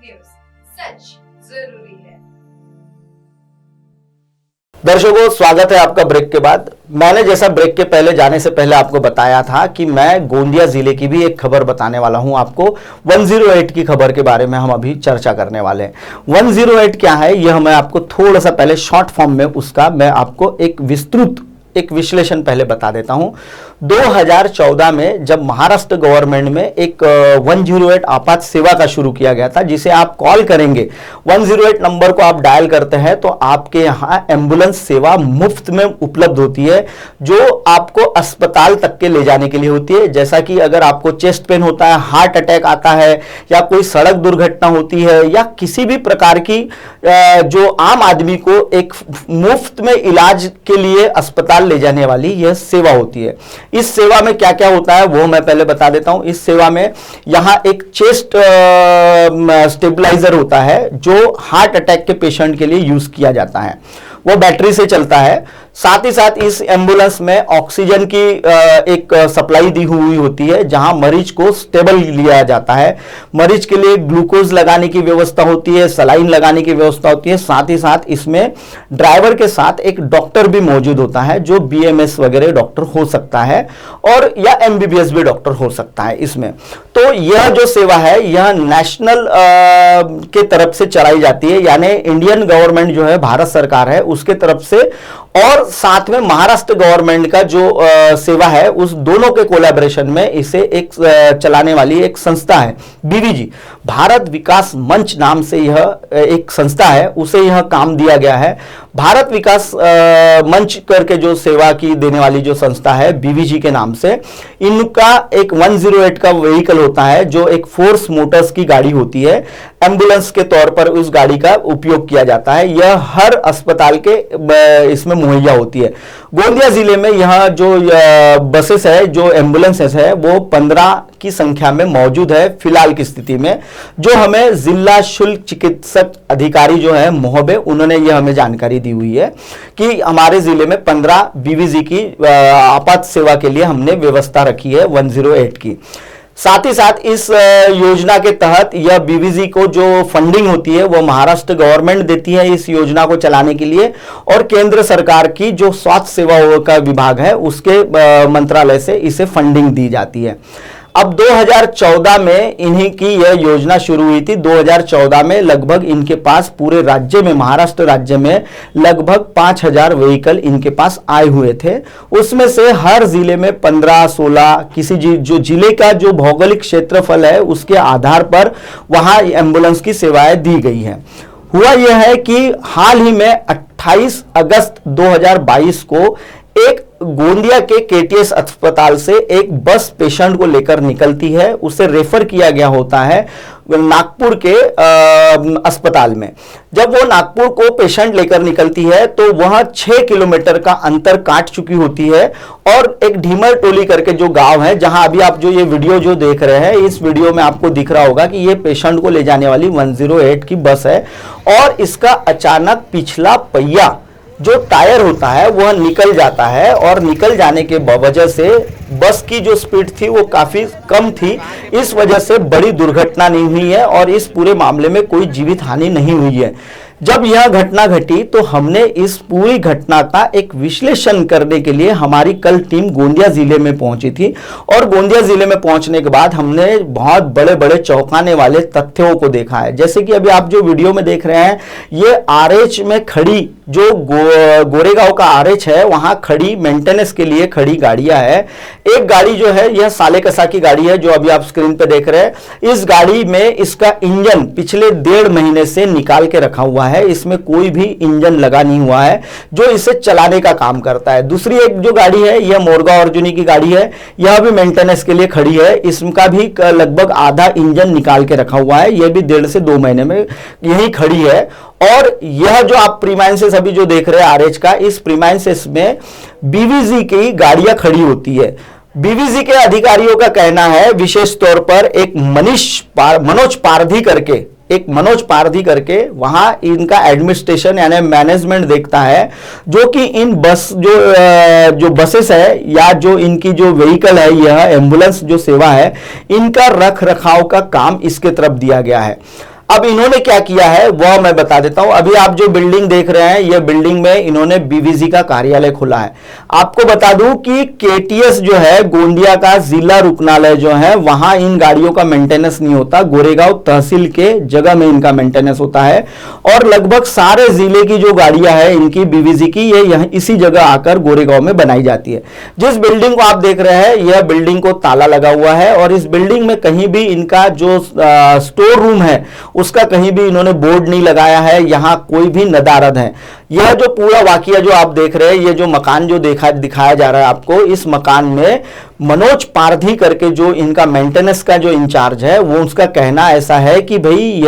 News, सच जरूरी है। दर्शकों, स्वागत है आपका ब्रेक के बाद। मैंने जैसा ब्रेक के पहले जाने से पहले आपको बताया था कि मैं गोंदिया जिले की भी एक खबर बताने वाला हूं आपको। 108 की खबर के बारे में हम अभी चर्चा करने वाले हैं। 108 क्या है, यह मैं आपको थोड़ा सा पहले शॉर्ट फॉर्म में उसका मैं आपको एक विस्तृत एक विश्लेषण पहले बता देता हूं। 2014 में जब महाराष्ट्र गवर्नमेंट में एक 108 आपात सेवा का शुरू किया गया था, जिसे आप कॉल करेंगे 108 नंबर को आप डायल करते हैं तो आपके यहां एम्बुलेंस सेवा मुफ्त में उपलब्ध होती है, जो आपको अस्पताल तक के ले जाने के लिए होती है। जैसा कि अगर आपको चेस्ट पेन होता है, हार्ट अटैक आता है, या कोई सड़क दुर्घटना होती है, या किसी भी प्रकार की जो आम आदमी को एक मुफ्त में इलाज के लिए अस्पताल ले जाने वाली यह सेवा होती है। इस सेवा में क्या क्या होता है वो मैं पहले बता देता हूं। इस सेवा में यहां एक चेस्ट स्टेबलाइजर होता है जो हार्ट अटैक के पेशेंट के लिए यूज किया जाता है, वो बैटरी से चलता है। साथ ही साथ इस एम्बुलेंस में ऑक्सीजन की एक सप्लाई दी हुई होती है, जहां मरीज को स्टेबल लिया जाता है। मरीज के लिए ग्लूकोज लगाने की व्यवस्था होती है, सलाइन लगाने की व्यवस्था होती है। साथ ही साथ इसमें ड्राइवर के साथ एक डॉक्टर भी मौजूद होता है, जो बीएमएस वगैरह डॉक्टर हो सकता है, और या एमबीबीएस भी डॉक्टर हो सकता है इसमें। तो यह जो सेवा है यह नेशनल के तरफ से चलाई जाती है, यानी इंडियन गवर्नमेंट जो है, भारत सरकार है, उसके तरफ से, और साथ में महाराष्ट्र गवर्नमेंट का जो सेवा है, उस दोनों के कोलैबोरेशन में इसे एक चलाने वाली एक संस्था है, बीवीजी, भारत विकास मंच नाम से यह एक संस्था है, उसे यह काम दिया गया है। भारत विकास मंच करके जो सेवा की देने वाली जो संस्था है बीवीजी के नाम से, इनका एक 108 का व्हीकल होता है, जो एक फोर्स मोटर्स की गाड़ी होती है। एम्बुलेंस के तौर पर उस गाड़ी का उपयोग किया जाता है। यह हर अस्पताल के इसमें मुहैया होती है। गोंदिया जिले में यह जो बसेस है, जो एम्बुलेंसेस है, वो 15 की संख्या में मौजूद है फिलहाल की स्थिति में, जो हमें जिला शुल्क चिकित्सक अधिकारी जो है मोहबे, उन्होंने यह हमें जानकारी दी हुई है कि हमारे जिले में 15 बीवीजी की आपात सेवा के लिए हमने व्यवस्था रखी है 108 की। साथ ही साथ इस योजना के तहत यह बीवीजी को जो फंडिंग होती है वो महाराष्ट्र गवर्नमेंट देती है इस योजना को चलाने के लिए, और केंद्र सरकार की जो स्वास्थ्य सेवा का विभाग है उसके मंत्रालय से इसे फंडिंग दी जाती है। अब 2014 में इन्हीं की यह योजना शुरू हुई थी। 2014 में लगभग इनके पास पूरे राज्य में, महाराष्ट्र राज्य में लगभग 5000 व्हीकल इनके पास आए हुए थे। उसमें से हर जिले में 15-16, किसी जो जिले का जो भौगोलिक क्षेत्रफल है उसके आधार पर वहां एम्बुलेंस की सेवाएं दी गई हैं। हुआ यह है कि हाल ही में 28 अगस्त 2022 को एक गोंदिया के केटीएस अस्पताल से एक बस पेशेंट को लेकर निकलती है, उसे रेफर किया गया होता है नागपुर के अस्पताल में। जब वो नागपुर को पेशेंट लेकर निकलती है तो वह 6 किलोमीटर का अंतर काट चुकी होती है, और एक ढीमर टोली करके जो गांव है, जहां अभी आप जो ये वीडियो जो देख रहे हैं, इस वीडियो में आपको दिख रहा होगा कि ये पेशेंट को ले जाने वाली 108 की बस है, और इसका अचानक पिछला पहिया जो टायर होता है वह निकल जाता है, और निकल जाने के वजह से बस की जो स्पीड थी वो काफी कम थी। इस वजह से बड़ी दुर्घटना नहीं हुई है, और इस पूरे मामले में कोई जीवित हानि नहीं हुई है। जब यह घटना घटी तो हमने इस पूरी घटना का एक विश्लेषण करने के लिए हमारी कल टीम गोंदिया जिले में पहुंची थी, और गोंदिया जिले में पहुंचने के बाद हमने बहुत बड़े बड़े चौंकाने वाले तथ्यों को देखा है। जैसे कि अभी आप जो वीडियो में देख रहे हैं, ये आरएच में खड़ी जो गोरेगांव का आरएच है, वहां खड़ी मेंटेनेंस के लिए खड़ी गाड़ियां है। एक गाड़ी जो है यह सालेकसा की गाड़ी है, जो अभी आप स्क्रीन पे देख रहे हैं। इस गाड़ी में इसका इंजन पिछले 1.5 महीने से निकाल के रखा हुआ है, इसमें कोई भी इंजन लगा नहीं हुआ है, जो इसे चलाने का काम करता है। दूसरी एक जो गाड़ी है यह मोरगांव अर्जुनी की गाड़ी है, यह भी मेंटेनेंस के लिए खड़ी है, इसका भी लगभग आधा इंजन निकाल के रखा हुआ है, यह भी 1.5 से 2 महीने में यही खड़ी है। और यह जो आप प्रीमाइसेस अभी जो देख रहे हैं आरएच का, इस प्रीमाइसेस में बीवीजी की गाड़ियां खड़ी होती है। बीवीजी के अधिकारियों का कहना है, विशेष तौर पर एक मनोज पारधी करके वहां इनका एडमिनिस्ट्रेशन यानी मैनेजमेंट देखता है, जो कि इन बस जो बसेस है या जो इनकी जो व्हीकल है, यह एम्बुलेंस जो सेवा है, इनका रख रखाव का काम इसके तरफ दिया गया है। अब इन्होंने क्या किया है वह मैं बता देता हूं। अभी आप जो बिल्डिंग देख रहे हैं, यह बिल्डिंग में इन्होंने बीवीजी का कार्यालय खोला है। आपको बता दूं कि केटीएस जो है, गोंदिया का जिला रुकनालय जो है, वहां इन गाड़ियों का मेंटेनेंस नहीं होता। गोरेगांव तहसील के जगह में इनका मेंटेनेंस होता है और लगभग सारे जिले की जो गाड़ियां हैं इनकी बीवीजी की, ये यहां इसी जगह आकर गोरेगांव में बनाई जाती है। जिस बिल्डिंग को आप देख रहे हैं, यह बिल्डिंग को ताला लगा हुआ है और इस बिल्डिंग में कहीं भी इनका जो स्टोर रूम है उसका कहीं भी इन्होंने बोर्ड नहीं लगाया है। यहां कोई भी नदारद है। यह जो पूरा वाकया जो आप देख रहे हैं, ये जो मकान जो दिखाया जा रहा है आपको, इस मकान में मनोज पारधी करके जो इनका मेंटेनेंस का जो इंचार्ज है, वो उसका कहना ऐसा है कि भाई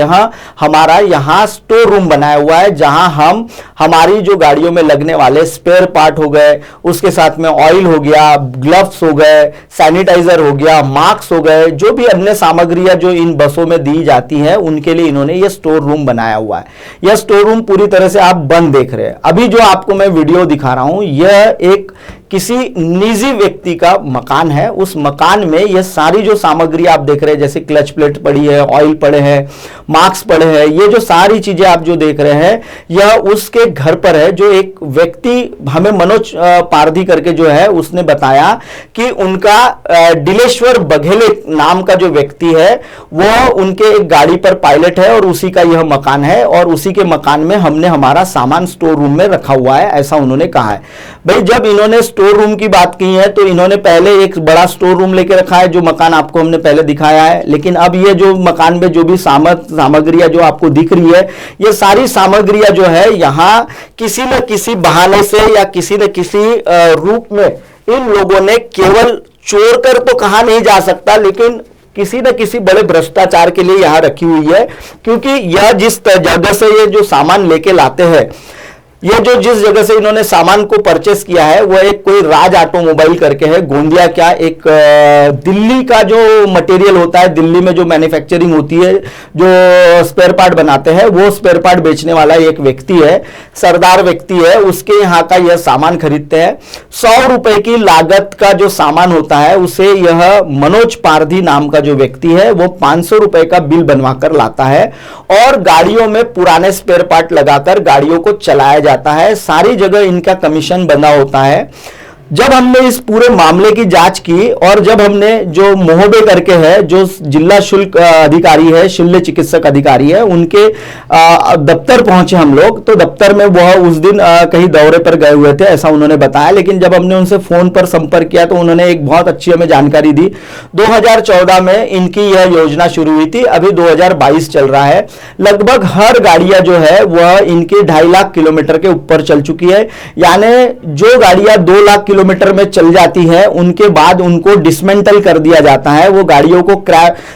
हमारा यहाँ स्टोर रूम बनाया हुआ है जहां हम हमारी जो गाड़ियों में लगने वाले स्पेयर पार्ट हो गए, उसके साथ में ऑयल हो गया, ग्लव्स हो गए, सैनिटाइजर हो गया, मास्क हो गए, जो भी अन्य सामग्रियां जो इन बसों में दी जाती हैं उनके लिए इन्होंने ये स्टोर रूम बनाया हुआ है। यह स्टोर रूम पूरी तरह से आप बंद देख रहे हैं। अभी जो आपको मैं वीडियो दिखा रहा हूं, यह एक किसी निजी व्यक्ति का मकान है। उस मकान में ये सारी जो सामग्री आप देख रहे हैं, जैसे क्लच प्लेट पड़ी है, ऑयल पड़े हैं, मास्क पड़े हैं, ये जो सारी चीजें आप जो देख रहे हैं, यह उसके घर पर है। जो एक व्यक्ति हमें मनोज पारधी करके जो है, उसने बताया कि उनका दिलेश्वर बघेले नाम का जो व्यक्ति है वह उनके एक गाड़ी पर पायलट है और उसी का यह मकान है और उसी के मकान में हमने हमारा सामान स्टोर रूम में रखा हुआ है, ऐसा उन्होंने कहा है। भाई जब इन्होंने स्टोर रूम की बात की है तो इन्होंने पहले एक बड़ा स्टोर रूम लेके रखा है, जो मकान आपको हमने पहले दिखाया है। लेकिन अब ये जो मकान में जो भी सामग्रियां जो आपको दिख रही है, ये सारी सामग्रियां जो है यहां किसी न किसी बहाने से या किसी न किसी रूप में इन लोगों ने केवल चोर कर तो कहा नहीं जा सकता, लेकिन किसी न किसी बड़े भ्रष्टाचार के लिए यहां रखी हुई है। क्योंकि यह जिस जगह से ये जो सामान लेके लाते हैं, ये जो जिस जगह से इन्होंने सामान को परचेस किया है, वह एक कोई राज ऑटोमोबाइल करके है, गोंदिया क्या एक दिल्ली का जो मटेरियल होता है, दिल्ली में जो मैन्युफैक्चरिंग होती है, जो स्पेयर पार्ट बनाते हैं, वो स्पेयर पार्ट बेचने वाला एक व्यक्ति है, सरदार व्यक्ति है, उसके यहाँ का यह सामान खरीदते हैं। 100 रुपए की लागत का जो सामान होता है उसे यह मनोज पारधी नाम का जो व्यक्ति है वो 500 रुपए का बिल बनवाकर लाता है और गाड़ियों में पुराने स्पेयर पार्ट लगाकर गाड़ियों को चलाया जाता है। सारी जगह इनका कमीशन बंधा होता है। जब हमने इस पूरे मामले की जांच की और जब हमने जो मोहबे करके है, जो जिला शुल्क अधिकारी है, शल्य चिकित्सक अधिकारी है, उनके दफ्तर पहुंचे हम लोग, तो दफ्तर में वह उस दिन कहीं दौरे पर गए हुए थे, ऐसा उन्होंने बताया। लेकिन जब हमने उनसे फोन पर संपर्क किया तो उन्होंने एक बहुत अच्छी हमें जानकारी दी। 2014 में इनकी यह योजना शुरू हुई थी, अभी 2022 चल रहा है। लगभग हर गाड़ियां जो है वह इनकी 2.5 लाख किलोमीटर के ऊपर चल चुकी है। यानी जो गाड़ियां 2 लाख किलोमीटर में चल जाती है, उनके बाद उनको डिसमेंटल कर दिया जाता है, वो गाड़ियों को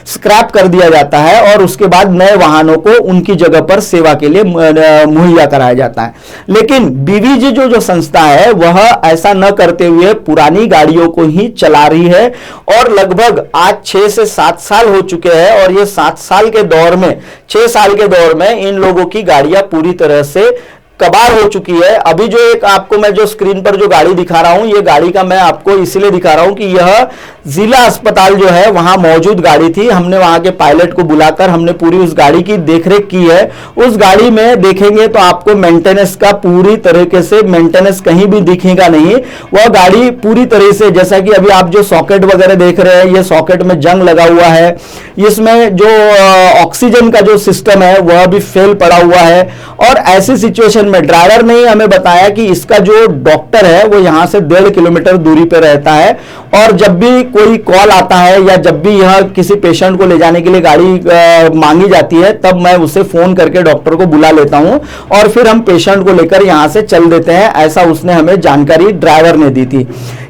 स्क्रैप कर दिया जाता है और उसके बाद नए वाहनों को उनकी जगह पर सेवा के लिए मुहैया कराया जाता है। लेकिन बीवीजी जो संस्था है वह ऐसा न करते हुए पुरानी गाड़ियों को ही चला रही है और लगभग आज 6 से 7 साल हो चुके हैं और ये 7 साल के दौर में, 6 साल के दौर में इन लोगों की गाड़ियां पूरी तरह से कबाड़ हो चुकी है। अभी जो एक आपको मैं जो स्क्रीन पर जो गाड़ी दिखा रहा हूं, ये गाड़ी का मैं आपको इसलिए दिखा रहा हूं कि यह जिला अस्पताल जो है वहां मौजूद गाड़ी थी। हमने वहां के पायलट को बुलाकर हमने पूरी उस गाड़ी की देखरेख की है। उस गाड़ी में देखेंगे तो आपको मेंटेनेंस का पूरी तरीके से मेंटेनेंस कहीं भी दिखेगा नहीं। वह गाड़ी पूरी तरह से, जैसा कि अभी आप जो सॉकेट वगैरह देख रहे हैं, ये सॉकेट में जंग लगा हुआ है, इसमें जो ऑक्सीजन का जो सिस्टम है वह भी फेल पड़ा हुआ है। और ऐसी सिचुएशन में ड्राइवर ने हमें बताया कि इसका जो डॉक्टर है वो यहां से 1.5 किलोमीटर दूरी पर रहता है और जब भी कोई कॉल आता है या जब भी यह किसी पेशेंट को ले जाने के लिए गाड़ी मांगी जाती है, तब मैं उसे फोन करके डॉक्टर को बुला लेता हूं और फिर हम पेशेंट को लेकर यहां से चल देते हैं, ऐसा उसने हमें जानकारी ड्राइवर ने दी थी।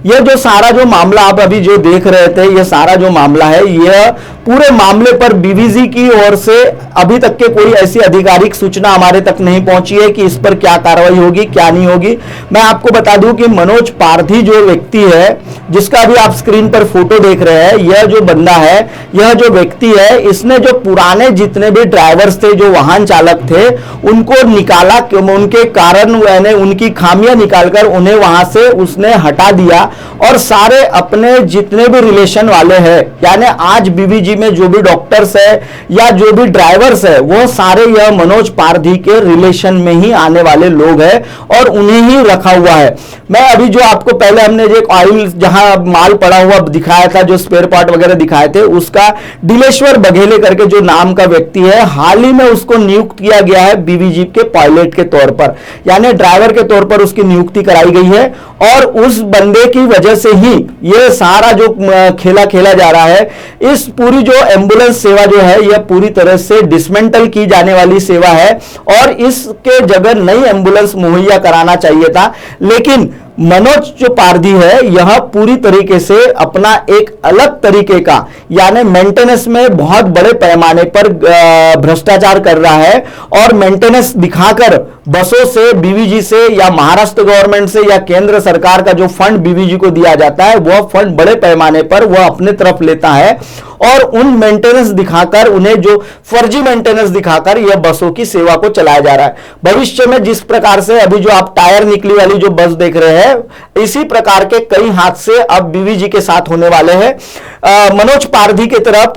यह जो सारा जो मामला आप अभी जो देख रहे थे, यह सारा जो मामला है, यह पूरे मामले पर बीवीजी की ओर से अभी तक के कोई ऐसी आधिकारिक सूचना हमारे तक नहीं पहुंची है कि इस पर क्या कार्रवाई होगी, क्या नहीं होगी। मैं आपको बता दूं कि मनोज पारधी जो व्यक्ति है, जिसका अभी आप स्क्रीन पर फोटो देख रहे हैं, यह जो बंदा है, यह जो व्यक्ति है, इसने जो पुराने जितने भी ड्राइवर्स थे, जो वाहन चालक थे, उनको निकाला, उनके कारण यानी उनकी खामियां निकालकर उन्हें वहां से उसने हटा दिया और सारे अपने जितने भी रिलेशन वाले हैं, यानी आज बीबीजी में जो भी डॉक्टर्स है या जो भी ड्राइवर्स है वो सारे यह मनोज पारधी के रिलेशन में ही आने वाले लोग हैं और उन्हें ही रखा हुआ है। मैं अभी जो आपको पहले हमने जो एक ऑयल जहां माल पड़ा हुआ दिखाया था, जो स्पेयर पार्ट वगैरह दिखाए थे, उसका दिलेश्वर बघेले करके जो नाम का व्यक्ति है, हाल ही में उसको नियुक्त किया गया है बीबीजी के पायलट के तौर पर, यानी ड्राइवर के तौर पर उसकी नियुक्ति कराई गई है। और उस बंदे की वजह से ही यह सारा जो खेला खेला जा रहा है, इस पूरी जो एम्बुलेंस सेवा जो है यह पूरी तरह से डिसमेंटल की जाने वाली सेवा है और इसके जगह नई एम्बुलेंस मुहैया कराना चाहिए था। लेकिन मनोज जो पारधी है यह पूरी तरीके से अपना एक अलग तरीके का, यानी मेंटेनेंस में बहुत बड़े पैमाने पर भ्रष्टाचार कर रहा है और मेंटेनेंस दिखाकर बसों से बीबीजी से या महाराष्ट्र गवर्नमेंट से या केंद्र सरकार का जो फंड बीबीजी को दिया जाता है वह फंड बड़े पैमाने पर वह अपने तरफ लेता है और उन मेंटेनेंस दिखाकर, उन्हें जो फर्जी मेंटेनेंस दिखाकर यह बसों की सेवा को चलाया जा रहा है। भविष्य में जिस प्रकार से अभी जो आप टायर निकली वाली जो बस देख रहे हैं, इसी प्रकार के कई हादसे अब बीबीजी के साथ होने वाले हैं। मनोज पारधी की तरफ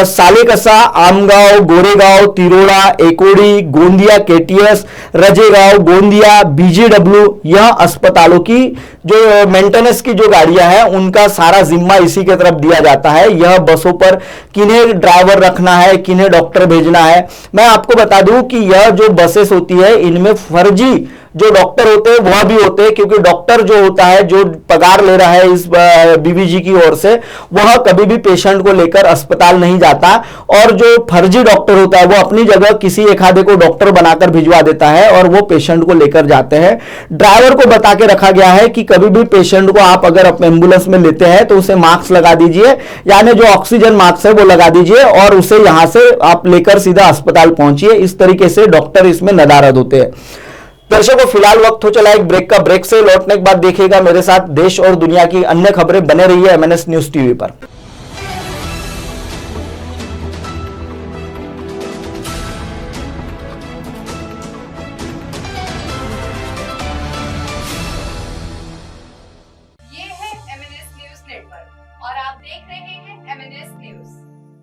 सालेकसा, आमगांव, गोरेगांव, तिरोड़ा, एकोड़ी, गोंदिया केटीएस, रजेगांव, गोंदिया, बीजीडब्ल्यू, यह अस्पतालों की जो मेंटेनेंस की जो गाड़ियां हैं उनका सारा जिम्मा इसी के तरफ दिया जाता है। यह बसों पर किन्हें ड्राइवर रखना है, किन्हें डॉक्टर भेजना है। मैं आपको बता दूं कि यह जो बसेस होती है इनमें फर्जी जो डॉक्टर होते हैं वह भी होते हैं, क्योंकि डॉक्टर जो होता है, जो पगार ले रहा है इस बीबीजी की ओर से, वह कभी भी पेशेंट को लेकर अस्पताल नहीं जाता और जो फर्जी डॉक्टर होता है वो अपनी जगह किसी एक आधे को डॉक्टर बनाकर भिजवा देता है और वो पेशेंट को लेकर जाते हैं। ड्राइवर को बता के रखा गया है कि कभी भी पेशेंट को आप अगर एम्बुलेंस में लेते हैं तो उसे मास्क लगा दीजिए, यानी जो ऑक्सीजन मास्क है वो लगा दीजिए और उसे यहां से आप लेकर सीधा अस्पताल पहुंचिए। इस तरीके से डॉक्टर इसमें नदारद होते हैं। दर्शकों, फिलहाल वक्त हो चला एक ब्रेक का। ब्रेक से लौटने के बाद देखिएगा मेरे साथ देश और दुनिया की अन्य खबरें। बने रहिए MNS न्यूज टीवी पर।